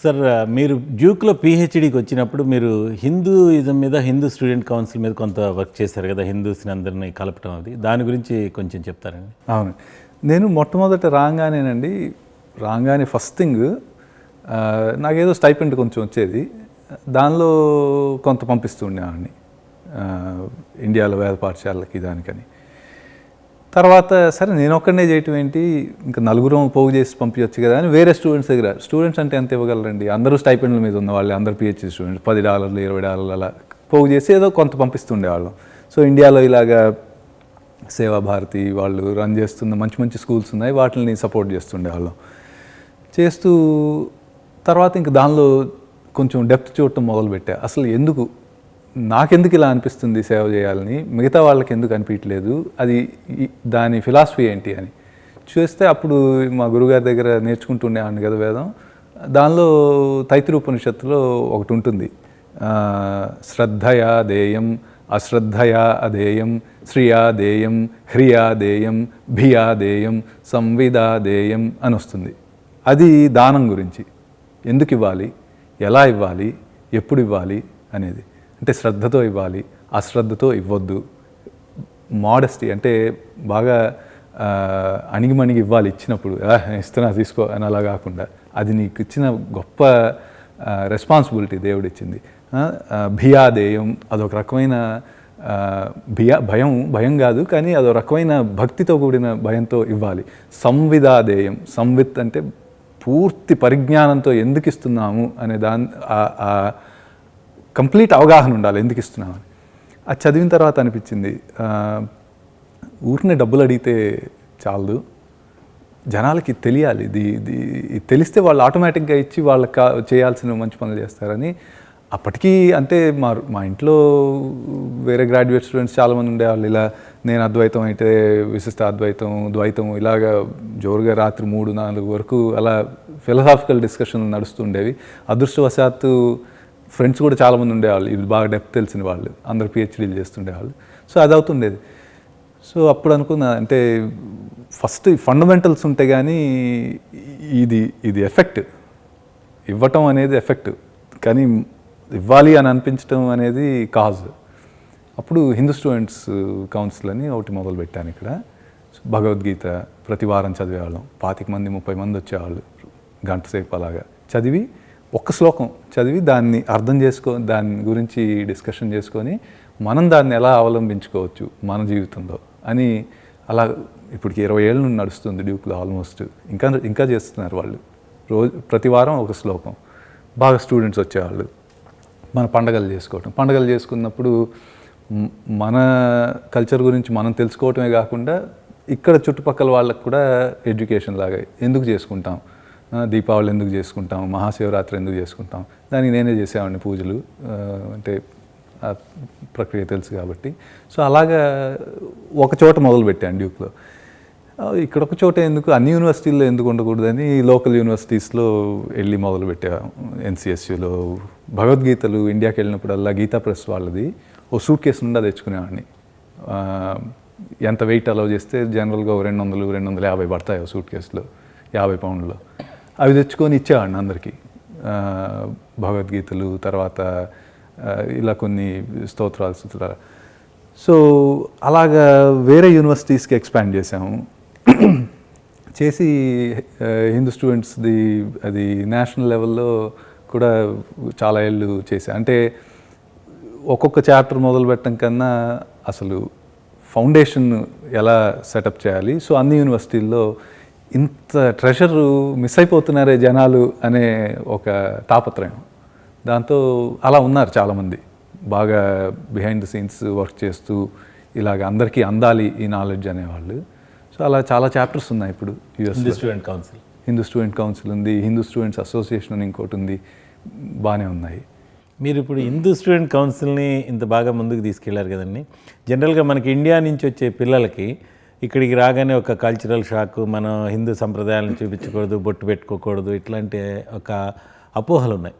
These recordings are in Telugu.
సార్ మీరు డ్యూక్లో పిహెచ్డికి వచ్చినప్పుడు మీరు హిందూయిజం మీద హిందూ స్టూడెంట్ కౌన్సిల్ మీద కొంత వర్క్ చేశారు కదా, హిందూస్ని అందరినీ కలపటం, అది దాని గురించి కొంచెం చెప్తారండి. అవును, నేను మొట్టమొదట రాగానే ఫస్ట్ థింగ్ నాకేదో స్టైపెండ్ కొంచెం వచ్చేది, దానిలో కొంత పంపిస్తూ ఉండేవాడిని ఇండియాలో వేద పాఠశాలకి దానికని. తర్వాత సరే నేను ఒక్కడనే చేయటం ఏంటి, ఇంకా నలుగురం పోగు చేసి పంపించవచ్చు కదా అని వేరే స్టూడెంట్స్ దగ్గర, స్టూడెంట్స్ అంటే ఎంత ఇవ్వగలరండి, అందరూ స్టైపెండ్ల మీద ఉన్న వాళ్ళు, అందరూ పిహెచ్డి స్టూడెంట్స్, $10 $20 అలా పోగు చేసి ఏదో కొంత పంపిస్తుండేవాళ్ళం. సో ఇండియాలో ఇలాగా సేవాభారతి వాళ్ళు రన్ చేస్తున్న మంచి మంచి స్కూల్స్ ఉన్నాయి, వాటిని సపోర్ట్ చేస్తుండేవాళ్ళం. చేస్తూ తర్వాత ఇంక దానిలో కొంచెం డెప్త్ చూడటం మొదలుపెట్టా. అసలు నాకెందుకు ఇలా అనిపిస్తుంది సేవ చేయాలని, మిగతా వాళ్ళకి ఎందుకు అనిపించలేదు, అది దాని ఫిలాసఫీ ఏంటి అని చూస్తే అప్పుడు మా గురుగారి దగ్గర నేర్చుకుంటుండేవాడిని కదా వేదం. దానిలో తైత్తిరీయోపనిషత్తులో ఒకటి ఉంటుంది, శ్రద్ధయా దేయం అశ్రద్ధయా అదేయం శ్రియా దేయం హ్రియా దేయం భియా దేయం సంవిదా దేయం అని వస్తుంది. అది దానం గురించి, ఎందుకు ఇవ్వాలి, ఎలా ఇవ్వాలి, ఎప్పుడు ఇవ్వాలి అనేది. అంటే శ్రద్ధతో ఇవ్వాలి, అశ్రద్ధతో ఇవ్వద్దు. మోడెస్టీ అంటే బాగా అణిగిమణిగి ఇవ్వాలి, ఇచ్చినప్పుడు ఇస్తున్నా తీసుకో అని అలా కాకుండా, అది నీకు ఇచ్చిన గొప్ప రెస్పాన్సిబిలిటీ దేవుడు ఇచ్చింది. భియాదేయం అదొక రకమైన భయం కాదు కానీ అదొక రకమైన భక్తితో కూడిన భయంతో ఇవ్వాలి. సంవిదాదేయం, సంవిత్ అంటే పూర్తి పరిజ్ఞానంతో ఎందుకు ఇస్తున్నాము అనే కంప్లీట్ అవగాహన ఉండాలి ఎందుకు ఇస్తున్నామని. అది చదివిన తర్వాత అనిపించింది, ఊరినే డబ్బులు అడిగితే చాలదు, జనాలకి తెలియాలి, ఇది తెలిస్తే వాళ్ళు ఆటోమేటిక్గా ఇచ్చి వాళ్ళకి చేయాల్సిన మంచి పనులు చేస్తారని. అప్పటికీ అంటే మా ఇంట్లో వేరే గ్రాడ్యుయేట్ స్టూడెంట్స్ చాలామంది ఉండేవాళ్ళు. ఇలా నేను అద్వైతం అయితే విశిష్ట అద్వైతం, ద్వైతం ఇలాగా జోరుగా రాత్రి 3-4 వరకు అలా ఫిలసాఫికల్ డిస్కషన్లు నడుస్తుండేవి. అదృష్టవశాత్తు ఫ్రెండ్స్ కూడా చాలామంది ఉండేవాళ్ళు, ఇది బాగా డెప్త్ తెలిసిన వాళ్ళు, అందరు పిహెచ్డీలు చేస్తుండేవాళ్ళు. సో అది అవుతుండేది. సో అప్పుడు అనుకున్నా, అంటే ఫస్ట్ ఫండమెంటల్స్ ఉంటే కానీ ఇది ఎఫెక్ట్, ఇవ్వటం అనేది ఎఫెక్ట్, కానీ ఇవ్వాలి అని అనిపించడం అనేది కాజ్. అప్పుడు హిందూ స్టూడెంట్స్ కౌన్సిల్ అని ఒకటి మొదలు పెట్టాను ఇక్కడ. భగవద్గీత ప్రతి వారం చదివేవాళ్ళం, 25 మంది 30 మంది వచ్చేవాళ్ళు, గంట సేపు అలాగా చదివి ఒక్క శ్లోకం చదివి దాన్ని అర్థం చేసుకొని దాని గురించి డిస్కషన్ చేసుకొని మనం దాన్ని ఎలా అవలంబించుకోవచ్చు మన జీవితంలో అని. అలా ఇప్పటికి 20 ఏళ్ళ నుండి నడుస్తుంది డ్యూక్లో ఆల్మోస్ట్. ఇంకా చేస్తున్నారు వాళ్ళు. ప్రతి వారం ఒక శ్లోకం. బాగా స్టూడెంట్స్ వచ్చేవాళ్ళు. మన పండగలు చేసుకున్నప్పుడు మన కల్చర్ గురించి మనం తెలుసుకోవటమే కాకుండా ఇక్కడ చుట్టుపక్కల వాళ్ళకు కూడా ఎడ్యుకేషన్ లాగా, ఎందుకు చేసుకుంటాం, దీపావళి ఎందుకు చేసుకుంటాం, మహాశివరాత్రి ఎందుకు చేసుకుంటాం, దానికి నేనే చేసేవాడిని పూజలు, అంటే ఆ ప్రక్రియ తెలుసు కాబట్టి. సో అలాగా ఒక చోట మొదలుపెట్టాను డ్యూక్లో. ఇక్కడ ఒక చోట ఎందుకు, అన్ని యూనివర్సిటీల్లో ఎందుకు ఉండకూడదని లోకల్ యూనివర్సిటీస్లో వెళ్ళి మొదలుపెట్టాను. ఎన్సిఎస్యులో భగవద్గీతలు ఇండియాకి వెళ్ళినప్పుడల్లా గీతా ప్రెస్ వాళ్ళది ఓ సూట్ కేసు నుండి తెచ్చుకునేవాడిని. ఎంత వెయిట్ అలౌ చేస్తే జనరల్గా 200-250 పడతాయి ఓ సూట్ కేసులో, 50 పౌండ్లో. అవి తెచ్చుకొని ఇచ్చేవాడిని అందరికీ, భగవద్గీతలు, తర్వాత ఇలా కొన్ని స్తోత్రాలు. సో అలాగా వేరే యూనివర్సిటీస్కి ఎక్స్పాండ్ చేసాము. చేసి హిందూ స్టూడెంట్స్ది అది నేషనల్ లెవెల్లో కూడా చాలా ఏళ్ళు చేశా. అంటే ఒక్కొక్క చాప్టర్ మొదలు పెట్టడం కన్నా అసలు ఫౌండేషన్ ఎలా సెటప్ చేయాలి, సో అన్ని యూనివర్సిటీల్లో ఇంత ట్రెషర్ మిస్ అయిపోతున్నారే జనాలు అనే ఒక తాపత్రయం, దాంతో అలా ఉన్నారు చాలామంది బాగా బిహైండ్ ద సీన్స్ వర్క్ చేస్తూ ఇలాగ అందరికీ అందాలి ఈ నాలెడ్జ్ అనేవాళ్ళు. సో అలా చాలా చాప్టర్స్ ఉన్నాయి ఇప్పుడు యూఎస్లో. హిందూ స్టూడెంట్ కౌన్సిల్ ఉంది, హిందూ స్టూడెంట్స్ అసోసియేషన్ అని ఇంకోటి ఉంది, బాగానే ఉన్నాయి. మీరు ఇప్పుడు హిందూ స్టూడెంట్ కౌన్సిల్ని ఇంత బాగా ముందుకు తీసుకెళ్లారు కదండి. జనరల్గా మనకి ఇండియా నుంచి వచ్చే పిల్లలకి ఇక్కడికి రాగానే ఒక కల్చరల్ షాక్, మనం హిందూ సంప్రదాయాలను చూపించకూడదు, బొట్టు పెట్టుకోకూడదు, ఇట్లాంటి ఒక అపోహలు ఉన్నాయి.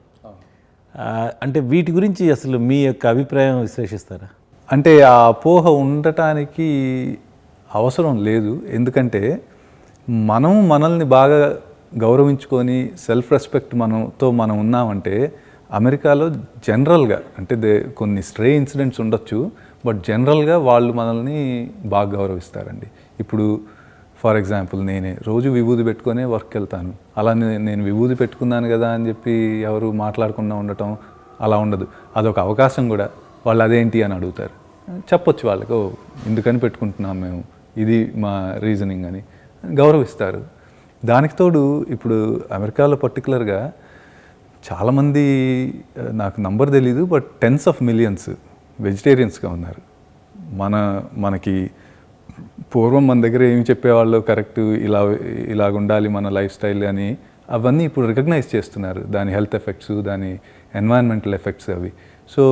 అంటే వీటి గురించి అసలు మీ యొక్క అభిప్రాయం విశ్లేషిస్తారా? అంటే ఆ అపోహ ఉండటానికి అవసరం లేదు. ఎందుకంటే మనల్ని బాగా గౌరవించుకొని సెల్ఫ్ రెస్పెక్ట్ మనం ఉన్నామంటే అమెరికాలో జనరల్గా అంటే కొన్ని స్ట్రే ఇన్సిడెంట్స్ ఉండొచ్చు, బట్ జనరల్గా వాళ్ళు మనల్ని బాగా గౌరవిస్తారండి. ఇప్పుడు ఫర్ ఎగ్జాంపుల్ నేనే రోజు విభూది పెట్టుకొని వర్క్కి వెళ్తాను. అలా నేను విభూది పెట్టుకున్నాను కదా అని చెప్పి ఎవరు మాట్లాడకుండా ఉండటం అలా ఉండదు. అదొక అవకాశం కూడా. వాళ్ళు అదేంటి అని అడుగుతారు, చెప్పొచ్చు వాళ్ళకు, "ఓ ఎందుకని పెట్టుకుంటున్నాం మేము, ఇది మా రీజనింగ్" అని గౌరవిస్తారు. దానికి తోడు ఇప్పుడు అమెరికాలో పర్టికులర్గా చాలామంది, నాకు నంబర్ తెలీదు, బట్ టెన్స్ ఆఫ్ మిలియన్స్ వెజిటేరియన్స్గా ఉన్నారు. మనకి పూర్వం మన దగ్గర ఏమి చెప్పేవాళ్ళు, కరెక్ట్ ఇలాగ ఉండాలి మన లైఫ్ స్టైల్ అని, అవన్నీ ఇప్పుడు రికగ్నైజ్ చేస్తున్నారు, దాని హెల్త్ ఎఫెక్ట్స్, దాని ఎన్వైరన్మెంటల్ ఎఫెక్ట్స్ అవి. సో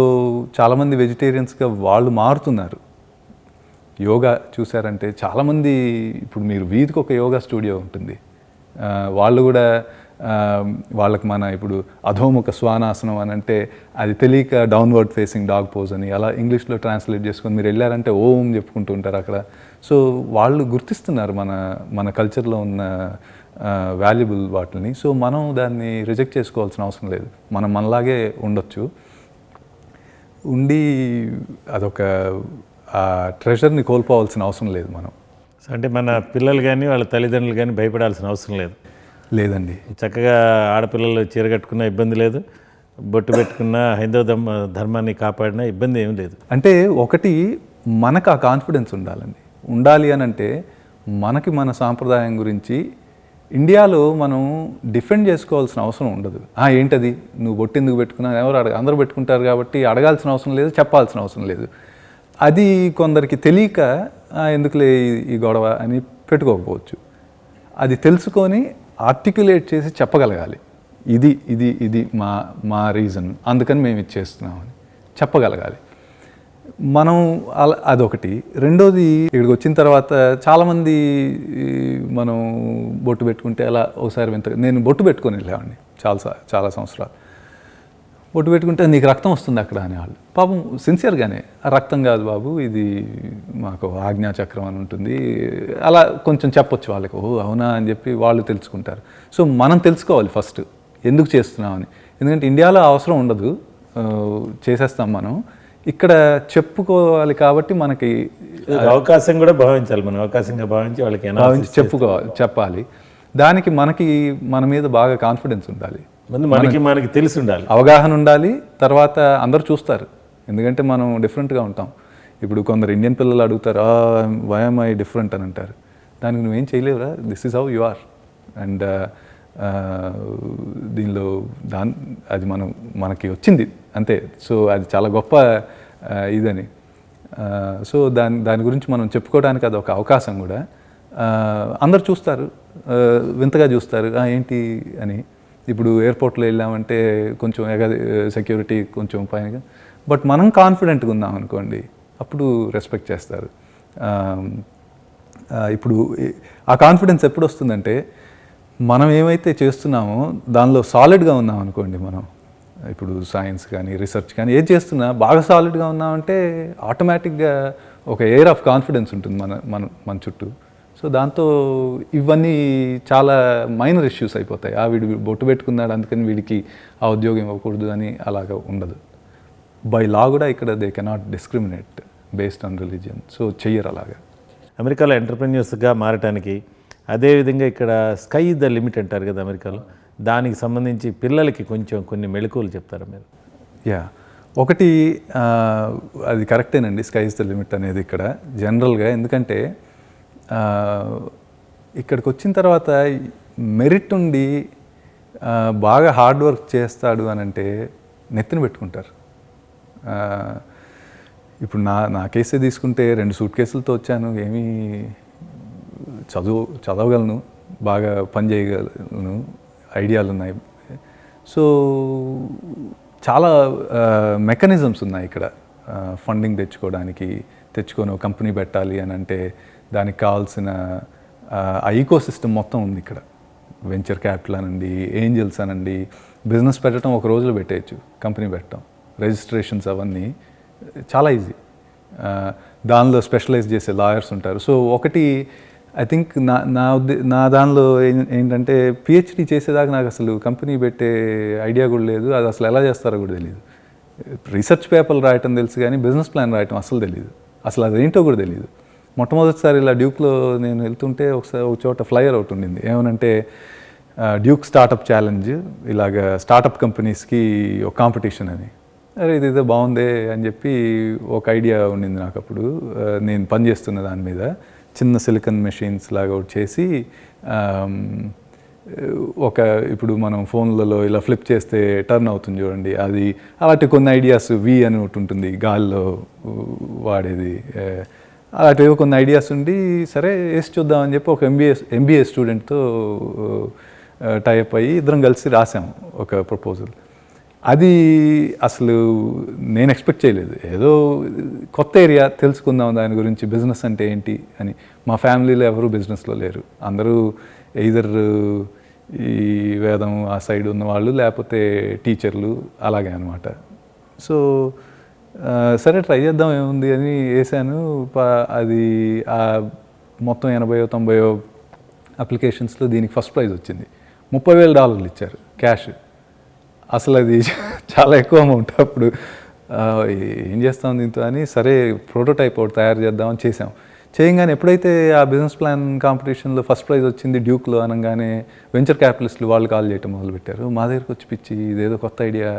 చాలామంది వెజిటేరియన్స్గా వాళ్ళు మారుతున్నారు. యోగా చూసారంటే చాలామంది, ఇప్పుడు మీరు వీధికి ఒక యోగా స్టూడియో ఉంటుంది, వాళ్ళు కూడా వాళ్ళకి మన ఇప్పుడు అధోముఖ శ్వానాసనం అని అంటే అది తెలియక డౌన్వర్డ్ ఫేసింగ్ డాగ్ పోజ్ అని అలా ఇంగ్లీష్లో ట్రాన్స్లేట్ చేసుకొని మీరు వెళ్ళారంటే ఓం చెప్పుకుంటూ ఉంటారు అక్కడ. సో వాళ్ళు గుర్తిస్తున్నారు మన కల్చర్లో ఉన్న వాల్యుబుల్ వాటిని. సో మనం దాన్ని రిజెక్ట్ చేసుకోవాల్సిన అవసరం లేదు. మనం మనలాగే ఉండొచ్చు, ఉండి అదొక ట్రెజర్ని కోల్పోవాల్సిన అవసరం లేదు మనం. అంటే మన పిల్లలు కానీ వాళ్ళ తల్లిదండ్రులు కానీ భయపడాల్సిన అవసరం లేదు. లేదండి. చక్కగా ఆడపిల్లలు చీర కట్టుకున్న ఇబ్బంది లేదు, బొట్టు పెట్టుకున్న హైందవ ధర్మాన్ని కాపాడిన ఇబ్బంది ఏం లేదు. అంటే ఒకటి మనకు ఆ కాన్ఫిడెన్స్ ఉండాలి అని అంటే మనకి మన సాంప్రదాయం గురించి ఇండియాలో మనం డిఫెండ్ చేసుకోవాల్సిన అవసరం ఉండదు. ఏంటది నువ్వు బొట్టు ఎందుకు పెట్టుకున్నావు, ఎవరు అందరూ పెట్టుకుంటారు కాబట్టి అడగాల్సిన అవసరం లేదు, చెప్పాల్సిన అవసరం లేదు. అది కొందరికి తెలియక ఎందుకులే ఈ గొడవ అని పెట్టుకోకపోవచ్చు. అది తెలుసుకొని ఆర్టిక్యులేట్ చేసి చెప్పగలగాలి, ఇది ఇది ఇది మా రీజన్, అందుకని మేము ఇది చేస్తున్నామని చెప్పగలగాలి మనం. అదొకటి. రెండోది, ఇక్కడికి వచ్చిన తర్వాత చాలామంది మనం బొట్టు పెట్టుకుంటే అలా ఒకసారి నేను బొట్టు పెట్టుకొని వెళ్ళేవాడిని చాలా సంవత్సరాలు. బొట్టు పెట్టుకుంటే నీకు రక్తం వస్తుంది అక్కడ అనేవాళ్ళు. పాపం సిన్సియర్గానే, రక్తం కాదు బాబు, ఇది మాకు ఆజ్ఞాచక్రం అని ఉంటుంది, అలా కొంచెం చెప్పొచ్చు వాళ్ళకి. అవునా అని చెప్పి వాళ్ళు తెలుసుకుంటారు. సో మనం తెలుసుకోవాలి ఫస్ట్ ఎందుకు చేస్తున్నామని. ఎందుకంటే ఇండియాలో అవసరం ఉండదు, చేసేస్తాం మనం. ఇక్కడ చెప్పుకోవాలి కాబట్టి మనకి అవకాశం కూడా భావించాలి, మనం అవకాశంగా భావించి వాళ్ళకి చెప్పాలి. దానికి మన మీద బాగా కాన్ఫిడెన్స్ ఉండాలి, మనకి తెలిసి ఉండాలి, అవగాహన ఉండాలి. తర్వాత అందరూ చూస్తారు, ఎందుకంటే మనం డిఫరెంట్గా ఉంటాం. ఇప్పుడు కొందరు ఇండియన్ పిల్లలు అడుగుతారు, వై యామ్ ఐ డిఫరెంట్ అని అంటారు. దానికి నువ్వేం చేయలేవురా, this is how you are. And దీనిలో అది మనకి వచ్చింది అంతే. సో అది చాలా గొప్ప ఇదని. సో దాని గురించి మనం చెప్పుకోవడానికి అది ఒక అవకాశం కూడా. అందరు చూస్తారు, వింతగా చూస్తారు, ఏంటి అని. ఇప్పుడు ఎయిర్పోర్ట్లో వెళ్ళామంటే కొంచెం సెక్యూరిటీ కొంచెం పైన, బట్ మనం కాన్ఫిడెంట్గా ఉన్నాం అనుకోండి, అప్పుడు రెస్పెక్ట్ చేస్తారు. ఇప్పుడు ఆ కాన్ఫిడెన్స్ ఎప్పుడు వస్తుందంటే మనం ఏమైతే చేస్తున్నామో దానిలో సాలిడ్గా ఉన్నాం అనుకోండి. మనం ఇప్పుడు సైన్స్ కానీ రీసెర్చ్ కానీ ఏది చేస్తున్నా బాగా సాలిడ్గా ఉన్నామంటే ఆటోమేటిక్గా ఒక ఎయిర్ ఆఫ్ కాన్ఫిడెన్స్ ఉంటుంది మన చుట్టూ. సో దాంతో ఇవన్నీ చాలా మైనర్ ఇష్యూస్ అయిపోతాయి. వీడు బొట్టు పెట్టుకున్నాడు అందుకని వీడికి ఆ ఉద్యోగం ఇవ్వకూడదు అని అలాగా ఉండదు. బై లా కూడా ఇక్కడ they cannot discriminate based on religion. So చెయ్యరు అలాగా. అమెరికాలో ఎంటర్ప్రెన్యూర్స్గా మారటానికి, అదేవిధంగా ఇక్కడ స్కై ద లిమిట్ అంటారు కదా అమెరికాలో, దానికి సంబంధించి పిల్లలకి కొన్ని మెళకువలు చెప్తారా మీరు? ఒకటి అది కరెక్టేనండి, స్కై ఇస్ ద లిమిట్ అనేది ఇక్కడ జనరల్గా. ఎందుకంటే ఇక్కడికి వచ్చిన తర్వాత మెరిట్ ఉండి బాగా హార్డ్ వర్క్ చేస్తాడు అని అంటే నెత్తిన పెట్టుకుంటారు. ఇప్పుడు నా కేసే తీసుకుంటే 2 సూట్ కేసులతో వచ్చాను, ఏమీ చదవగలను, బాగా పని చేయగలను, ఐడియాలు ఉన్నాయి. సో చాలా మెకానిజమ్స్ ఉన్నాయి ఇక్కడ. ఫండింగ్ తెచ్చుకొని ఒక కంపెనీ పెట్టాలి అని అంటే దానికి కావాల్సిన ఆ ఈకో సిస్టమ్ మొత్తం ఉంది ఇక్కడ. వెంచర్ క్యాపిటల్ అనండి, ఏంజల్స్ అనండి, బిజినెస్ పెట్టడం ఒక రోజులో పెట్టేయచ్చు, కంపెనీ పెట్టడం, రిజిస్ట్రేషన్స్ అవన్నీ చాలా ఈజీ. దానిలో స్పెషలైజ్ చేసే లాయర్స్ ఉంటారు. సో ఒకటి ఐ థింక్ నా దానిలో ఏంటంటే పిహెచ్డి చేసేదాకా నాకు అసలు కంపెనీ పెట్టే ఐడియా కూడా లేదు, అది అసలు ఎలా చేస్తారో కూడా తెలియదు. రీసెర్చ్ పేపర్లు రాయటం తెలుసు కానీ బిజినెస్ ప్లాన్ రాయటం అసలు తెలియదు, అసలు అదేంటో కూడా తెలియదు. మొట్టమొదటిసారి ఇలా డ్యూక్లో నేను వెళ్తుంటే ఒకసారి ఒక చోట ఫ్లైయర్ ఒకటి ఉండింది, ఏమనంటే డ్యూక్ స్టార్టప్ ఛాలెంజ్, ఇలాగ స్టార్టప్ కంపెనీస్కి ఒక కాంపిటీషన్ అని. అరే ఇదేదో బాగుందే అని చెప్పి ఒక ఐడియా ఉండింది నాకు అప్పుడు. నేను పనిచేస్తున్న దాని మీద చిన్న సిలికాన్ మెషిన్స్ లాగా ఒకటి చేసి ఒక ఇప్పుడు మనం ఫోన్లలో ఇలా ఫ్లిప్ చేస్తే టర్న్ అవుతుంది చూడండి, అది అలాంటి కొన్ని ఐడియాస్ వి అని ఒకటి ఉంటుంది గాల్లో వాడేది, అలాంటివి కొన్ని ఐడియాస్ ఉండి సరే వేసి చూద్దామని చెప్పి ఒక ఎంబీఏ స్టూడెంట్తో టైప్ అయ్యి ఇద్దరం కలిసి రాసాం ఒక ప్రపోజల్. అది అసలు నేను ఎక్స్పెక్ట్ చేయలేదు, ఏదో కొత్త ఏరియా తెలుసుకుందాం దాని గురించి, బిజినెస్ అంటే ఏంటి అని. మా ఫ్యామిలీలో ఎవరు బిజినెస్లో లేరు, అందరూ ఎయిదర్ ఈ వేదం ఆ సైడ్ ఉన్న వాళ్ళు లేకపోతే టీచర్లు అలాగే అనమాట. సో సరే ట్రై చేద్దాం ఏముంది అని వేసాను. అది మొత్తం 80-90 అప్లికేషన్స్లో దీనికి ఫస్ట్ ప్రైజ్ వచ్చింది. $30,000 ఇచ్చారు క్యాష్. అసలు అది చాలా ఎక్కువ అమౌంట్ అప్పుడు. ఏం చేస్తాం దీంతో అని సరే ప్రోటోటైప్ ఒకటి తయారు చేద్దామని చేసాం. చేయగానే ఎప్పుడైతే ఆ బిజినెస్ ప్లాన్ కాంపిటీషన్లో ఫస్ట్ ప్రైజ్ వచ్చింది డ్యూక్లో అనగానే వెంచర్ క్యాపిటలిస్టులు వాళ్ళు కాల్ చేయటం మొదలుపెట్టారు. మా దగ్గరకు వచ్చి పిచ్చి ఇదేదో కొత్త ఐడియా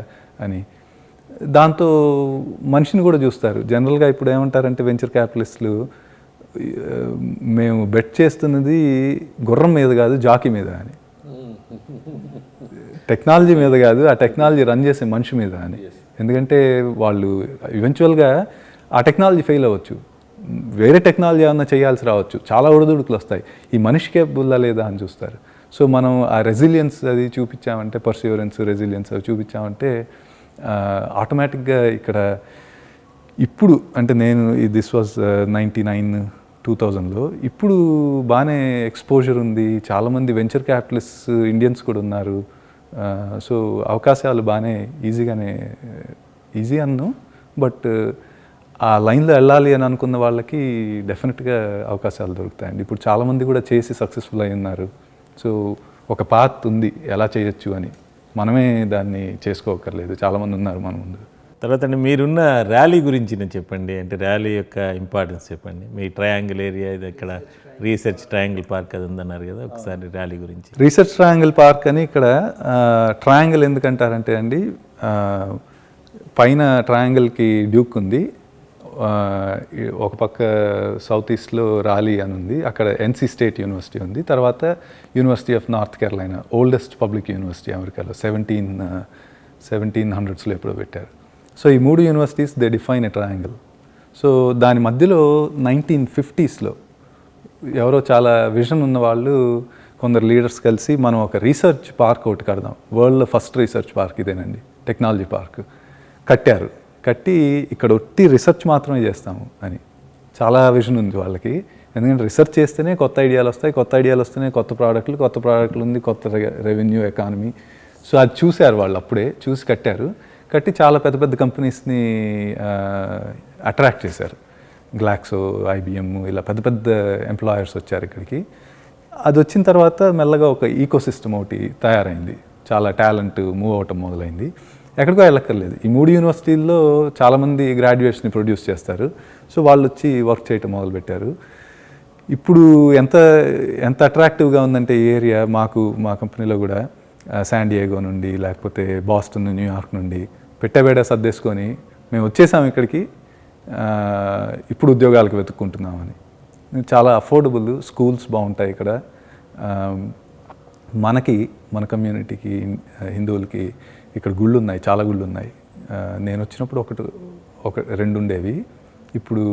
అని. దాంతో మనిషిని కూడా చూస్తారు. జనరల్గా ఇప్పుడు ఏమంటారంటే వెంచర్ క్యాపిటలిస్టులు, మేము బెట్ చేస్తున్నది గుర్రం మీద కాదు జాకీ మీద అని, టెక్నాలజీ మీద కాదు ఆ టెక్నాలజీ రన్ చేసే మనిషి మీద అని. ఎందుకంటే వాళ్ళు ఈవెన్చువల్గా ఆ టెక్నాలజీ ఫెయిల్ అవ్వచ్చు, వేరే టెక్నాలజీ ఏమన్నా చేయాల్సి రావచ్చు, చాలా ఒడిదుడుకులు వస్తాయి, ఈ మనిషికే బుల్లా లేదా అని చూస్తారు. సో మనం ఆ రెసిలియన్స్ అది చూపించామంటే, పర్సివరెన్స్ రెసిలియన్స్ అవి చూపించామంటే ఆటోమేటిక్గా ఇక్కడ ఇప్పుడు అంటే నేను దిస్ వాజ్ 99-2000లో ఇప్పుడు బాగానే ఎక్స్పోజర్ ఉంది, చాలామంది వెంచర్ క్యాపిటలిస్ట్ ఇండియన్స్ కూడా ఉన్నారు. సో అవకాశాలు బాగానే ఈజీ అన్ను, బట్ ఆ లైన్లో వెళ్ళాలి అని అనుకున్న వాళ్ళకి డెఫినెట్గా అవకాశాలు దొరుకుతాయండి. ఇప్పుడు చాలామంది కూడా చేసి సక్సెస్ఫుల్ అయి ఉన్నారు. సో ఒక పాత్ ఉంది ఎలా చేయొచ్చు అని, మనమే దాన్ని చేసుకోకర్లేదు, చాలామంది ఉన్నారు మన ముందు. తర్వాత మీరున్న ర్యాలీ గురించి నేను చెప్పండి, అంటే ర్యాలీ యొక్క ఇంపార్టెన్స్ చెప్పండి. మీ ట్రయాంగిల్ ఏరియా ఇది ఇక్కడ రీసెర్చ్ ట్రయాంగిల్ పార్క్ అది ఉందన్నారు కదా, ఒకసారి ర్యాలీ గురించి. రీసెర్చ్ ట్రయాంగిల్ పార్క్ అని ఇక్కడ ట్రయాంగిల్ ఎందుకంటారంటే అండి, పైన ట్రయాంగిల్కి డ్యూక్ ఉంది, ఒక పక్క సౌత్ ఈస్ట్లో రాలీ అని ఉంది, అక్కడ ఎన్సీ స్టేట్ యూనివర్సిటీ ఉంది, తర్వాత university of north Carolina oldest public university అమెరికాలో 1700స్లో ఎప్పుడో పెట్టారు. సో ఈ 3 universities they define a triangle. So దాని మధ్యలో 1950స్లో ఎవరో చాలా విజన్ ఉన్న వాళ్ళు కొందరు లీడర్స్ కలిసి మనం ఒక రీసెర్చ్ పార్క్ ఒకటి కడదాం, వరల్డ్లో ఫస్ట్ రీసెర్చ్ పార్క్ ఇదేనండి, టెక్నాలజీ పార్క్ కట్టారు. కట్టి ఇక్కడ ఒట్టి రిసెర్చ్ మాత్రమే చేస్తాము అని చాలా విజన్ ఉంది వాళ్ళకి. ఎందుకంటే రీసెర్చ్ చేస్తేనే కొత్త ఐడియాలు వస్తాయి, కొత్త ఐడియాలు వస్తేనే కొత్త ప్రోడక్ట్లు ఉంది, కొత్త రెవెన్యూ ఎకానమీ. సో అది చూశారు వాళ్ళు, అప్పుడే చూసి కట్టారు. కట్టి చాలా పెద్ద పెద్ద కంపెనీస్ని అట్రాక్ట్ చేశారు, గ్లాక్సో, ఐబిఎం, ఇలా పెద్ద పెద్ద ఎంప్లాయర్స్ వచ్చారు ఇక్కడికి. అది వచ్చిన తర్వాత మెల్లగా ఒక ఈకో సిస్టమ్ ఒకటి తయారైంది, చాలా టాలెంట్ మూవ్ అవటం మొదలైంది. ఎక్కడికో వెళ్ళక్కర్లేదు, ఈ 3 యూనివర్సిటీల్లో చాలామంది గ్రాడ్యుయేట్స్ని ప్రొడ్యూస్ చేస్తారు. సో వాళ్ళు వచ్చి వర్క్ చేయటం మొదలుపెట్టారు. ఇప్పుడు ఎంత అట్రాక్టివ్గా ఉందంటే ఈ ఏరియా, మా కంపెనీలో కూడా శాన్ డియేగో నుండి లేకపోతే బాస్టన్, న్యూయార్క్ నుండి పెట్టబేడ సర్దేసుకొని మేము వచ్చేసాం ఇక్కడికి, ఇప్పుడు ఉద్యోగాలకు వెతుక్కుంటున్నామని. చాలా అఫోర్డబుల్, స్కూల్స్ బాగుంటాయి ఇక్కడ. మన కమ్యూనిటీకి హిందువులకి ఇక్కడ గుళ్ళు ఉన్నాయి, చాలా గుళ్ళు ఉన్నాయి. నేను వచ్చినప్పుడు 1-2 ఉండేవి, ఇప్పుడు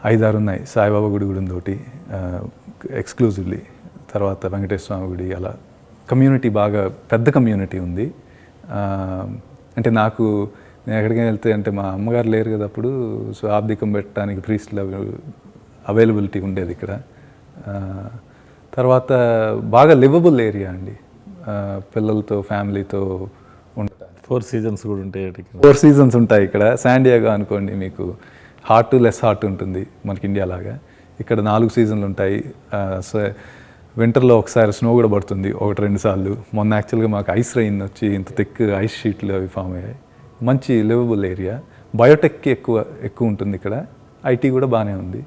5-6 ఉన్నాయి. సాయిబాబా గుడి కూడా ఉంది ఒకటి ఎక్స్క్లూజివ్లీ, తర్వాత వెంకటేశ్వర స్వామి గుడి, అలా కమ్యూనిటీ బాగా పెద్ద కమ్యూనిటీ ఉంది. అంటే నేను ఎక్కడికైనా వెళ్తే, అంటే మా అమ్మగారు లేరు కదా అప్పుడు, సో ఆబ్దికం పెట్టడానికి ప్రీస్టులు అవైలబిలిటీ ఉండేది ఇక్కడ. తర్వాత బాగా లివబుల్ ఏరియా అండి, పిల్లలతో ఫ్యామిలీతో ఉండటానికి. 4 సీజన్స్ కూడా ఉంటాయి, 4 సీజన్స్ ఉంటాయి ఇక్కడ. శాన్ డియేగో అనుకోండి, మీకు హాట్ లెస్ హాట్ ఉంటుంది మనకి ఇండియా లాగా. ఇక్కడ 4 సీజన్లు ఉంటాయి. వింటర్లో ఒకసారి స్నో కూడా పడుతుంది 1-2 సార్లు. మొన్న యాక్చువల్గా మాకు ఐస్ రెయిన్ వచ్చి ఇంత థిక్ ఐస్ షీట్లు అవి ఫామ్ అయ్యాయి. మంచి లివబుల్ ఏరియా. బయోటెక్కి ఎక్కువ ఉంటుంది ఇక్కడ. ఐటీ కూడా బాగానే ఉంది.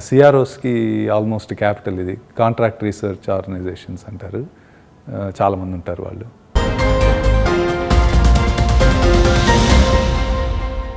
సిఆర్ఓస్కి ఆల్మోస్ట్ క్యాపిటల్ ఇది. కాంట్రాక్ట్ రీసెర్చ్ ఆర్గనైజేషన్స్ అంటారు. చాలామంది ఉంటారు వాళ్ళు.